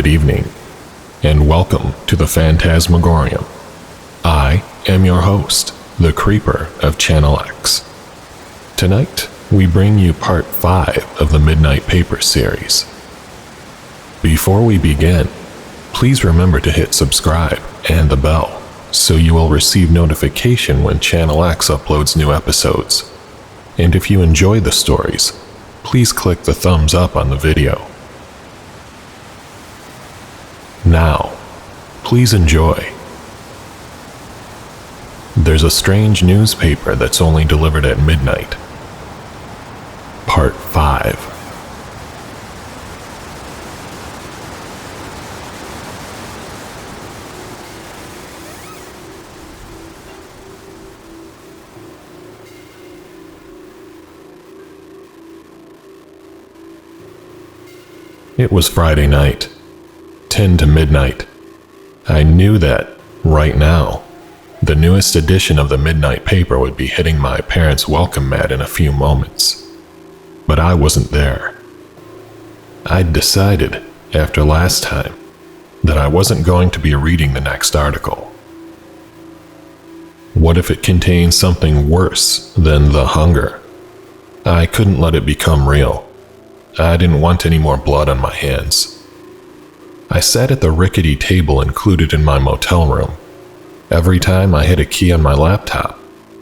Good evening, and welcome to the Phantasmagorium. I am your host, the Creeper of Channel X. Tonight, we bring you part 5 of the Midnight Paper series. Before we begin, please remember to hit subscribe and the bell so you will receive notification when Channel X uploads new episodes. And if you enjoy the stories, please click the thumbs up on the video. Now, please enjoy. There's a strange newspaper that's only delivered at midnight. Part 5. It was Friday night, 10 to midnight. I knew that, right now, the newest edition of the Midnight Paper would be hitting my parents' welcome mat in a few moments. But I wasn't there. I'd decided, after last time, that I wasn't going to be reading the next article. What if it contained something worse than the hunger? I couldn't let it become real. I didn't want any more blood on my hands. I sat at the rickety table included in my motel room. Every time I hit a key on my laptop,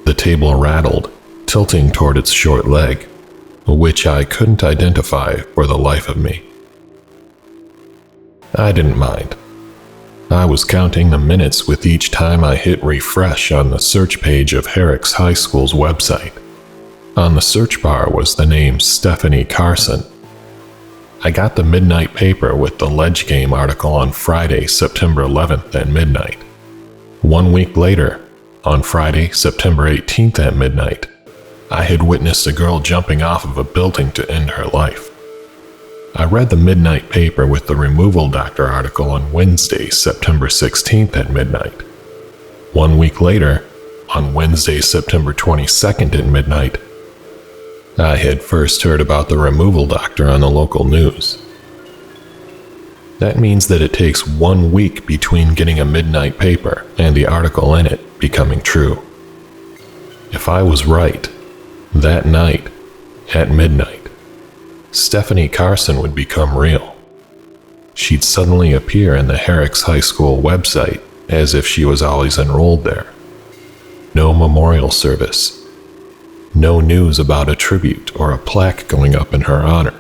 the table rattled, tilting toward its short leg, which I couldn't identify for the life of me. I didn't mind. I was counting the minutes with each time I hit refresh on the search page of Herrick's High School's website. On the search bar was the name Stephanie Carson. I got the Midnight Paper with the Ledge Game article on Friday, September 11th at midnight. 1 week later, on Friday, September 18th at midnight, I had witnessed a girl jumping off of a building to end her life. I read the Midnight Paper with the Removal Doctor article on Wednesday, September 16th at midnight. 1 week later, on Wednesday, September 22nd at midnight, I had first heard about the Removal Doctor on the local news. That means that it takes 1 week between getting a Midnight Paper and the article in it becoming true. If I was right, that night, at midnight, Stephanie Carson would become real. She'd suddenly appear in the Herrick's High School website as if she was always enrolled there. No memorial service. No news about a tribute or a plaque going up in her honor.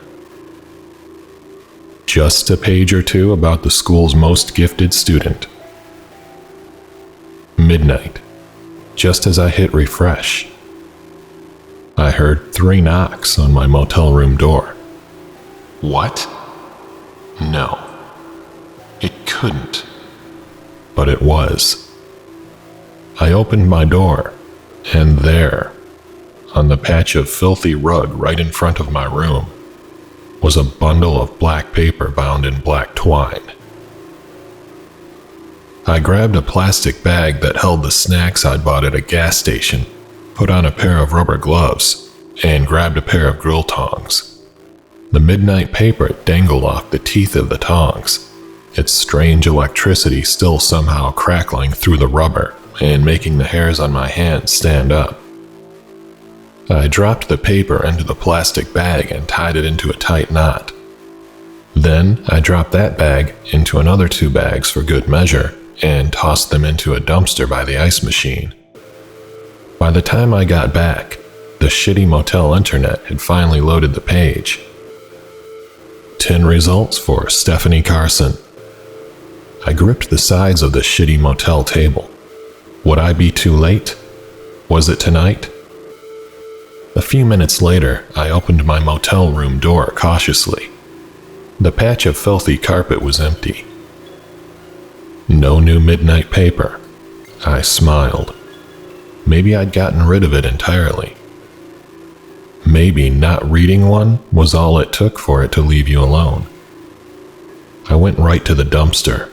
Just a page or two about the school's most gifted student. Midnight. Just as I hit refresh, I heard 3 knocks on my motel room door. What? No. It couldn't. But it was. I opened my door, and there, on the patch of filthy rug right in front of my room, was a bundle of black paper bound in black twine. I grabbed a plastic bag that held the snacks I'd bought at a gas station, put on a pair of rubber gloves, and grabbed a pair of grill tongs. The Midnight Paper dangled off the teeth of the tongs, its strange electricity still somehow crackling through the rubber and making the hairs on my hands stand up. I dropped the paper into the plastic bag and tied it into a tight knot. Then I dropped that bag into another 2 bags for good measure and tossed them into a dumpster by the ice machine. By the time I got back, the shitty motel internet had finally loaded the page. 10 results for Stephanie Carson. I gripped the sides of the shitty motel table. Would I be too late? Was it tonight? A few minutes later, I opened my motel room door cautiously. The patch of filthy carpet was empty. No new Midnight Paper. I smiled. Maybe I'd gotten rid of it entirely. Maybe not reading one was all it took for it to leave you alone. I went right to the dumpster.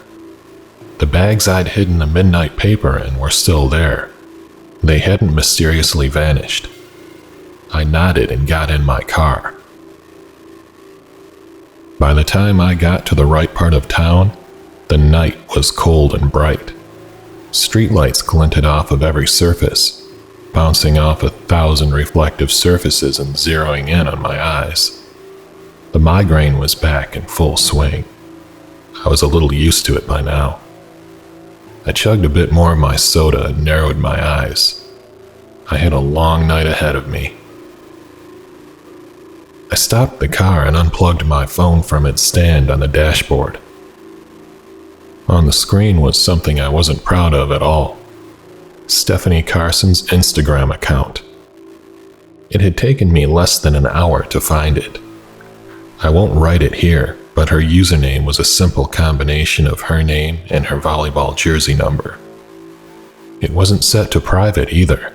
The bags I'd hidden the Midnight Paper in were still there. They hadn't mysteriously vanished. I nodded and got in my car. By the time I got to the right part of town, the night was cold and bright. Streetlights glinted off of every surface, bouncing off 1,000 reflective surfaces and zeroing in on my eyes. The migraine was back in full swing. I was a little used to it by now. I chugged a bit more of my soda and narrowed my eyes. I had a long night ahead of me. I stopped the car and unplugged my phone from its stand on the dashboard. On the screen was something I wasn't proud of at all. Stephanie Carson's Instagram account. It had taken me less than an hour to find it. I won't write it here, but her username was a simple combination of her name and her volleyball jersey number. It wasn't set to private either.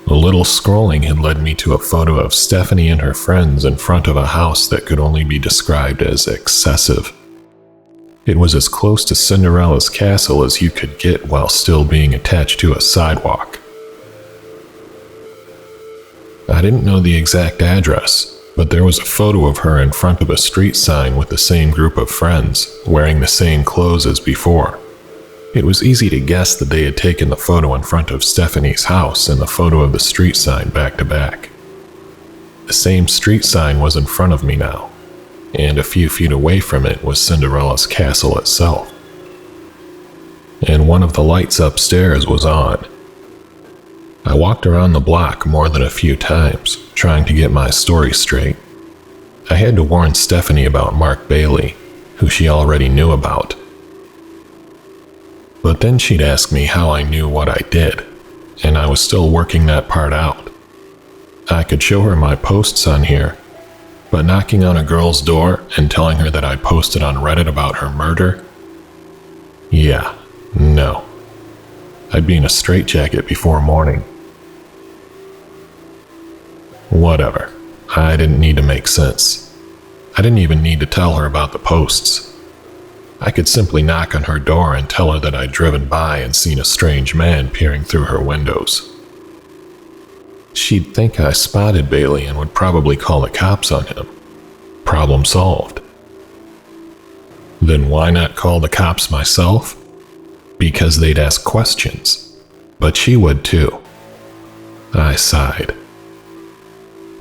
A little scrolling had led me to a photo of Stephanie and her friends in front of a house that could only be described as excessive. It was as close to Cinderella's castle as you could get while still being attached to a sidewalk. I didn't know the exact address, but there was a photo of her in front of a street sign with the same group of friends, wearing the same clothes as before. It was easy to guess that they had taken the photo in front of Stephanie's house and the photo of the street sign back to back. The same street sign was in front of me now, and a few feet away from it was Cinderella's castle itself. And one of the lights upstairs was on. I walked around the block more than a few times, trying to get my story straight. I had to warn Stephanie about Mark Bailey, who she already knew about. But then she'd ask me how I knew what I did, and I was still working that part out. I could show her my posts on here, but knocking on a girl's door and telling her that I posted on Reddit about her murder? Yeah, no. I'd be in a straitjacket before morning. Whatever. I didn't need to make sense. I didn't even need to tell her about the posts. I could simply knock on her door and tell her that I'd driven by and seen a strange man peering through her windows. She'd think I spotted Bailey and would probably call the cops on him. Problem solved. Then why not call the cops myself? Because they'd ask questions. But she would too. I sighed.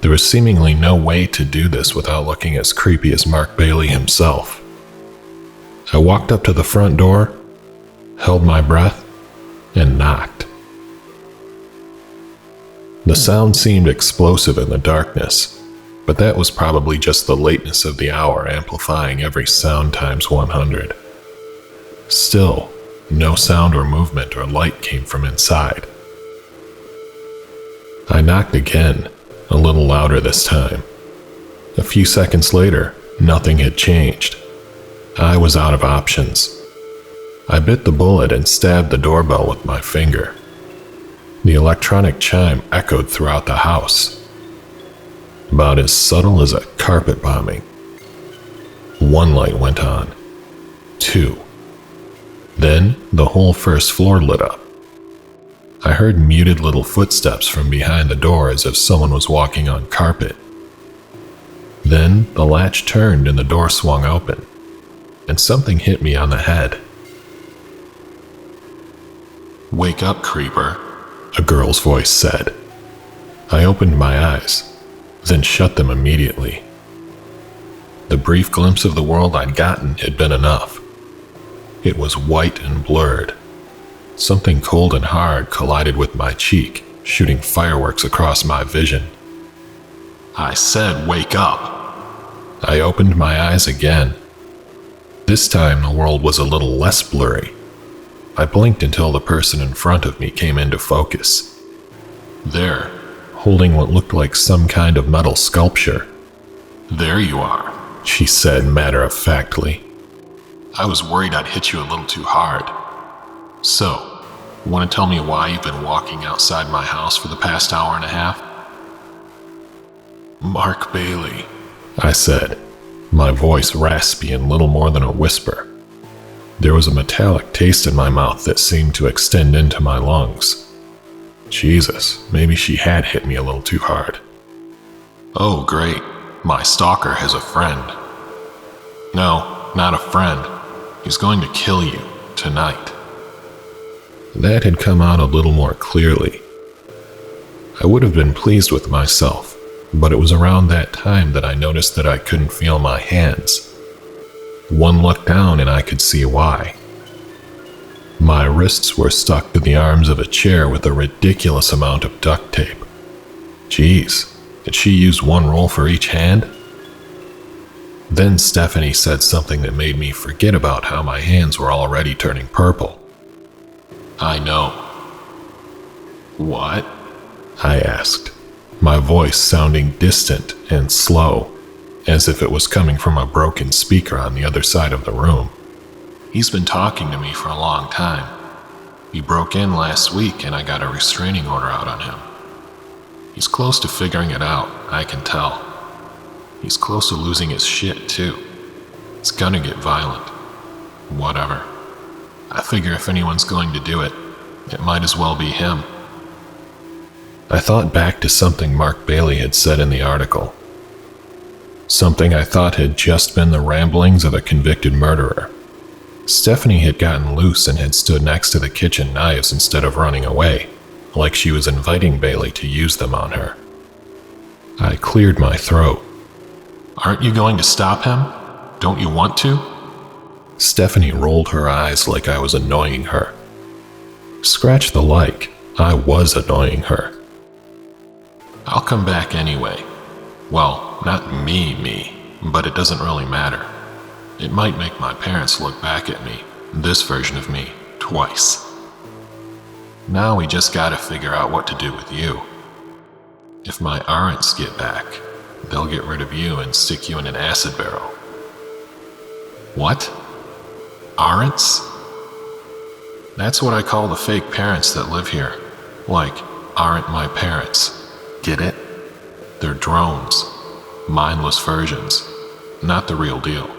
There was seemingly no way to do this without looking as creepy as Mark Bailey himself. I walked up to the front door, held my breath, and knocked. The sound seemed explosive in the darkness, but that was probably just the lateness of the hour amplifying every sound times 100. Still, no sound or movement or light came from inside. I knocked again, a little louder this time. A few seconds later, nothing had changed. I was out of options. I bit the bullet and stabbed the doorbell with my finger. The electronic chime echoed throughout the house, about as subtle as a carpet bombing. One light went on. 2. Then the whole first floor lit up. I heard muted little footsteps from behind the door as if someone was walking on carpet. Then the latch turned and the door swung open, and something hit me on the head. "Wake up, creeper," a girl's voice said. I opened my eyes, then shut them immediately. The brief glimpse of the world I'd gotten had been enough. It was white and blurred. Something cold and hard collided with my cheek, shooting fireworks across my vision. I said, "Wake up." I opened my eyes again. This time the world was a little less blurry. I blinked until the person in front of me came into focus. There, holding what looked like some kind of metal sculpture. "There you are," she said matter-of-factly. "I was worried I'd hit you a little too hard. So, want to tell me why you've been walking outside my house for the past hour and a half?" "Mark Bailey," I said, my voice raspy and little more than a whisper. There was a metallic taste in my mouth that seemed to extend into my lungs. Jesus, maybe she had hit me a little too hard. "Oh, great. My stalker has a friend. No, not a friend. He's going to kill you tonight. That had come out a little more clearly. I would have been pleased with myself, but it was around that time that I noticed that I couldn't feel my hands. One look down and I could see why. My wrists were stuck to the arms of a chair with a ridiculous amount of duct tape. Jeez, did she use one roll for each hand? Then Stephanie said something that made me forget about how my hands were already turning purple. I know. What? I asked, my voice sounding distant and slow, as if it was coming from a broken speaker on the other side of the room. He's been talking to me for a long time. He broke in last week and I got a restraining order out on him. He's close to figuring it out, I can tell. He's close to losing his shit too. It's gonna get violent. Whatever. I figure if anyone's going to do it, it might as well be him. I thought back to something Mark Bailey had said in the article. Something I thought had just been the ramblings of a convicted murderer. Stephanie had gotten loose and had stood next to the kitchen knives instead of running away, like she was inviting Bailey to use them on her. I cleared my throat. Aren't you going to stop him? Don't you want to? Stephanie rolled her eyes like I was annoying her. Scratch the like, I was annoying her. I'll come back anyway. Well, not me, but it doesn't really matter. It might make my parents look back at me, this version of me, twice. Now we just gotta figure out what to do with you. If my aunts get back, they'll get rid of you and stick you in an acid barrel. What? Aunts? That's what I call the fake parents that live here. Like, aren't my parents. Get it? They're drones. Mindless versions. Not the real deal.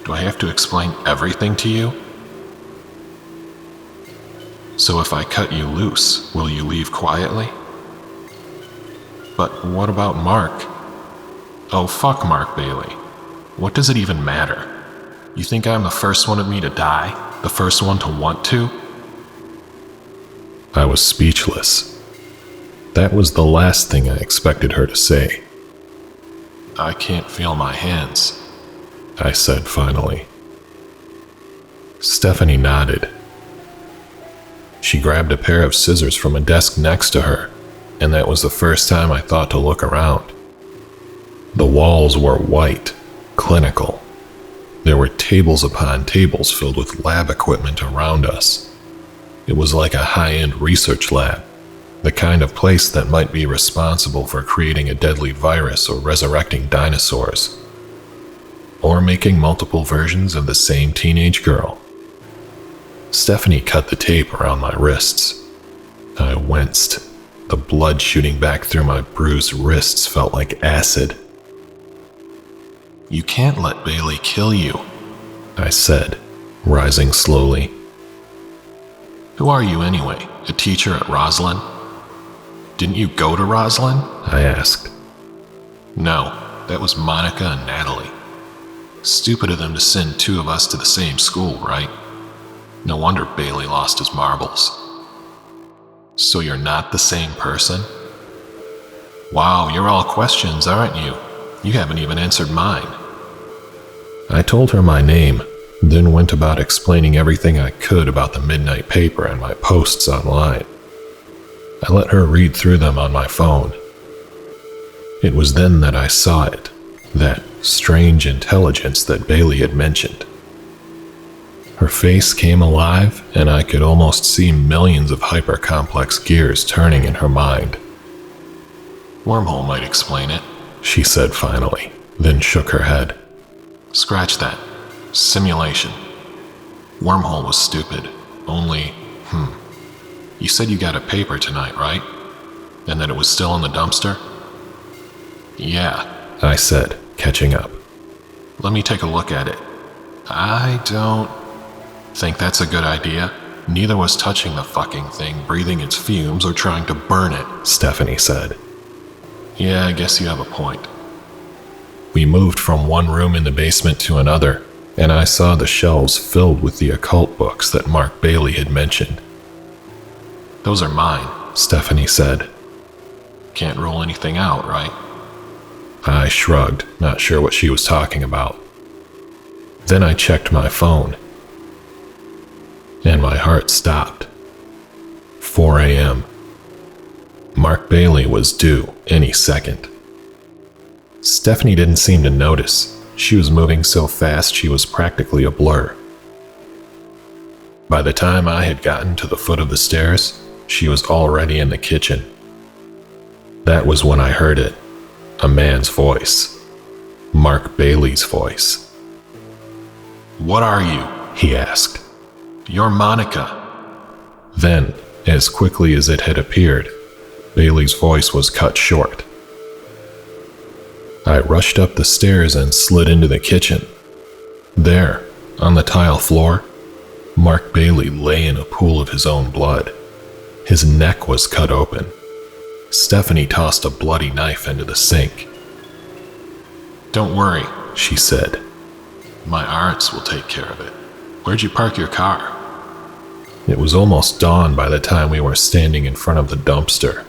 Do I have to explain everything to you? So if I cut you loose, will you leave quietly? But what about Mark? Oh, fuck Mark Bailey. What does it even matter? You think I'm the first one of me to die? The first one to want to? I was speechless. That was the last thing I expected her to say. I can't feel my hands, I said finally. Stephanie nodded. She grabbed a pair of scissors from a desk next to her, and that was the first time I thought to look around. The walls were white, clinical. There were tables upon tables filled with lab equipment around us. It was like a high-end research lab, the kind of place that might be responsible for creating a deadly virus or resurrecting dinosaurs, or making multiple versions of the same teenage girl. Stephanie cut the tape around my wrists. I winced. The blood shooting back through my bruised wrists felt like acid. You can't let Bailey kill you, I said, rising slowly. Who are you anyway, a teacher at Roslyn? Didn't you go to Roslyn? I asked. No, that was Monica and Natalie. Stupid of them to send two of us to the same school, right? No wonder Bailey lost his marbles. So you're not the same person? Wow, you're all questions, aren't you? You haven't even answered mine. I told her my name, then went about explaining everything I could about the midnight paper and my posts online. I let her read through them on my phone. It was then that I saw it, that strange intelligence that Bailey had mentioned. Her face came alive, and I could almost see millions of hyper-complex gears turning in her mind. Wormhole might explain it, she said finally, then shook her head. Scratch that. Simulation. Wormhole was stupid. Only, You said you got a paper tonight, right? And that it was still in the dumpster? Yeah, I said, catching up. Let me take a look at it. I don't think that's a good idea. Neither was touching the fucking thing, breathing its fumes, or trying to burn it, Stephanie said. Yeah, I guess you have a point. We moved from one room in the basement to another, and I saw the shelves filled with the occult books that Mark Bailey had mentioned. "Those are mine," Stephanie said. "Can't rule anything out, right?" I shrugged, not sure what she was talking about. Then I checked my phone, and my heart stopped. 4 a.m. Mark Bailey was due any second. Stephanie didn't seem to notice. She was moving so fast she was practically a blur. By the time I had gotten to the foot of the stairs, she was already in the kitchen. That was when I heard it. A man's voice. Mark Bailey's voice. "What are you?" he asked. "You're Monica." Then, as quickly as it had appeared, Bailey's voice was cut short. I rushed up the stairs and slid into the kitchen. There, on the tile floor, Mark Bailey lay in a pool of his own blood. His neck was cut open. Stephanie tossed a bloody knife into the sink. "Don't worry," she said. "My aunts will take care of it. Where'd you park your car?" It was almost dawn by the time we were standing in front of the dumpster.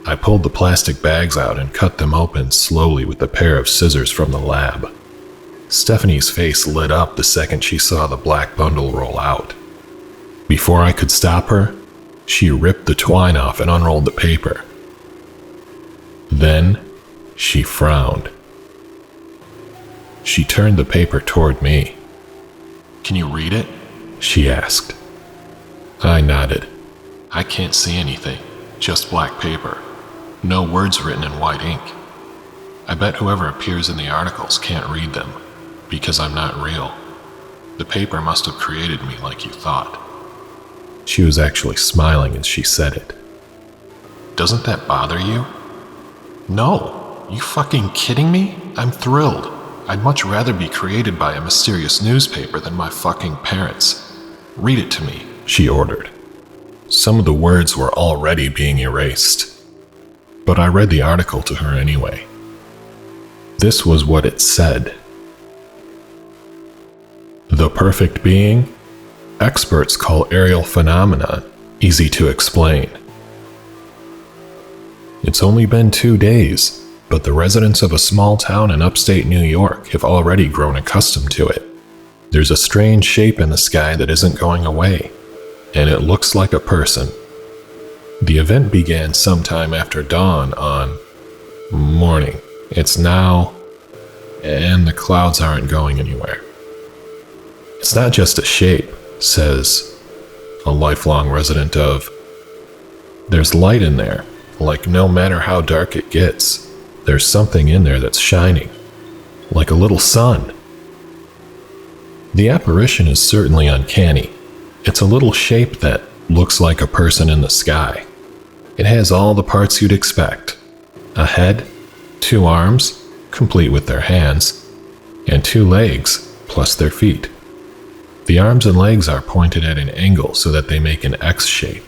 I pulled the plastic bags out and cut them open slowly with a pair of scissors from the lab. Stephanie's face lit up the second she saw the black bundle roll out. Before I could stop her, she ripped the twine off and unrolled the paper. Then, she frowned. She turned the paper toward me. "Can you read it?" she asked. I nodded. "I can't see anything, just black paper. No words written in white ink. I bet whoever appears in the articles can't read them, because I'm not real. The paper must have created me like you thought." She was actually smiling as she said it. "Doesn't that bother you?" "No. You fucking kidding me? I'm thrilled. I'd much rather be created by a mysterious newspaper than my fucking parents. Read it to me," she ordered. Some of the words were already being erased, but I read the article to her anyway. This was what it said. The perfect being? Experts call aerial phenomenon easy to explain. It's only been 2 days, but the residents of a small town in upstate New York have already grown accustomed to it. There's a strange shape in the sky that isn't going away, and it looks like a person. The event began sometime after dawn on morning. It's now, and the clouds aren't going anywhere. It's not just a shape, says a lifelong resident of. There's light in there, like no matter how dark it gets, there's something in there that's shining, like a little sun. The apparition is certainly uncanny. It's a little shape that looks like a person in the sky. It has all the parts you'd expect. A head, 2 arms, complete with their hands, and 2 legs, plus their feet. The arms and legs are pointed at an angle so that they make an X shape.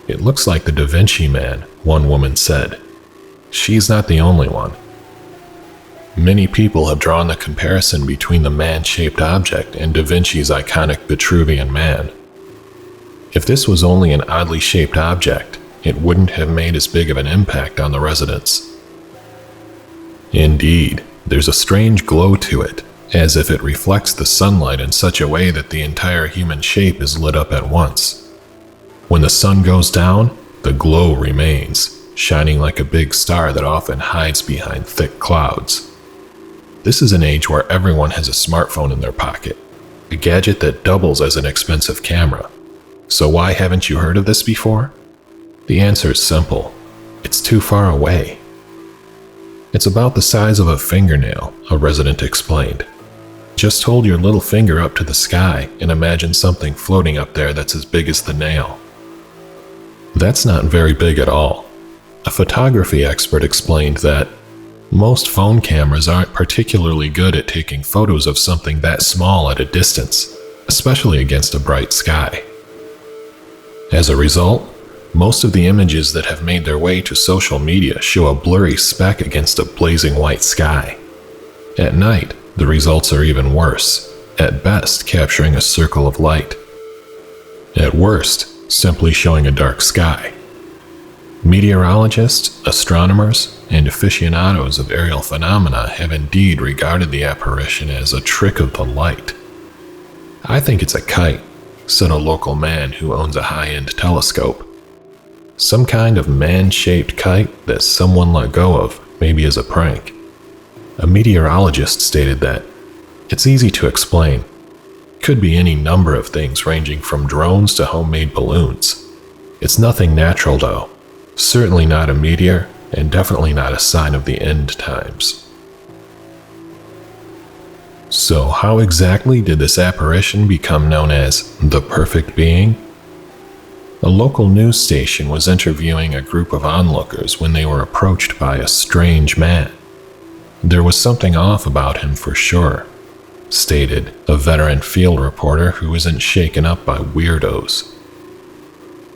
It looks like the Da Vinci Man, one woman said. She's not the only one. Many people have drawn the comparison between the man-shaped object and Da Vinci's iconic Vitruvian Man. If this was only an oddly shaped object, it wouldn't have made as big of an impact on the residents. Indeed, there's a strange glow to it, as if it reflects the sunlight in such a way that the entire human shape is lit up at once. When the sun goes down, the glow remains, shining like a big star that often hides behind thick clouds. This is an age where everyone has a smartphone in their pocket, a gadget that doubles as an expensive camera. So why haven't you heard of this before? The answer is simple. It's too far away. It's about the size of a fingernail, a resident explained. Just hold your little finger up to the sky and imagine something floating up there that's as big as the nail. That's not very big at all. A photography expert explained that most phone cameras aren't particularly good at taking photos of something that small at a distance, especially against a bright sky. As a result, most of the images that have made their way to social media show a blurry speck against a blazing white sky. At night, the results are even worse, at best capturing a circle of light. At worst, simply showing a dark sky. Meteorologists, astronomers, and aficionados of aerial phenomena have indeed regarded the apparition as a trick of the light. "I think it's a kite," said a local man who owns a high-end telescope. "Some kind of man-shaped kite that someone let go of, maybe as a prank." A meteorologist stated that, "It's easy to explain. Could be any number of things ranging from drones to homemade balloons. It's nothing natural though. Certainly not a meteor, and definitely not a sign of the end times." So how exactly did this apparition become known as the perfect being? A local news station was interviewing a group of onlookers when they were approached by a strange man. "There was something off about him for sure," stated a veteran field reporter who isn't shaken up by weirdos.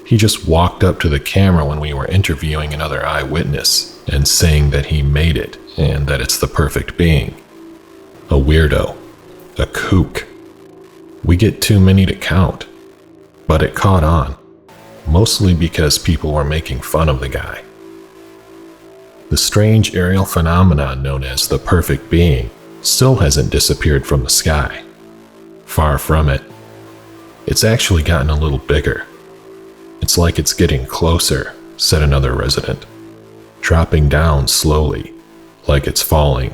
"He just walked up to the camera when we were interviewing another eyewitness and saying that he made it and that it's the perfect being. A weirdo. A kook. We get too many to count. But it caught on, mostly because people were making fun of the guy." The strange aerial phenomenon known as the perfect being still hasn't disappeared from the sky. Far from it. It's actually gotten a little bigger. "It's like it's getting closer," said another resident. "Dropping down slowly, like it's falling."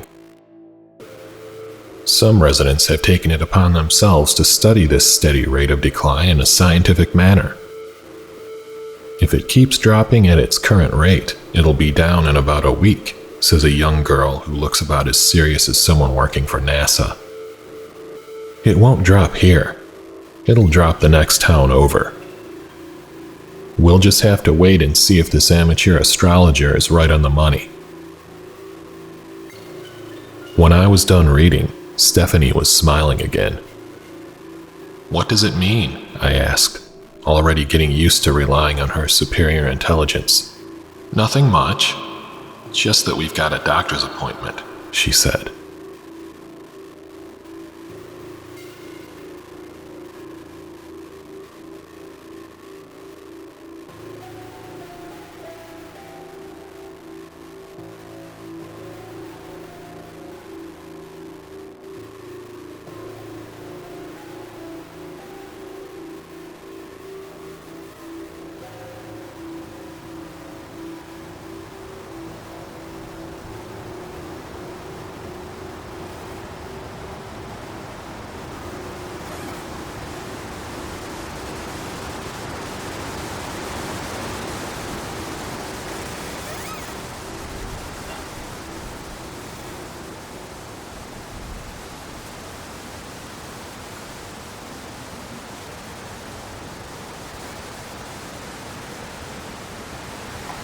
Some residents have taken it upon themselves to study this steady rate of decline in a scientific manner. "If it keeps dropping at its current rate, it'll be down in about a week," says a young girl who looks about as serious as someone working for NASA. "It won't drop here. It'll drop the next town over. We'll just have to wait and see if this amateur astrologer is right on the money." When I was done reading, Stephanie was smiling again. "What does it mean?" I asked, already getting used to relying on her superior intelligence. "Nothing much. Just that we've got a doctor's appointment," she said.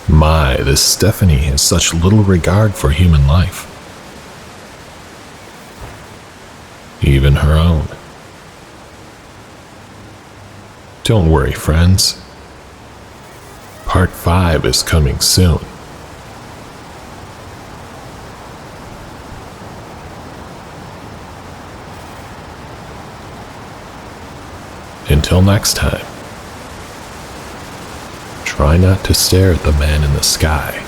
My, this Stephanie has such little regard for human life. Even her own. Don't worry, friends. Part 5 is coming soon. Until next time. Try not to stare at the man in the sky.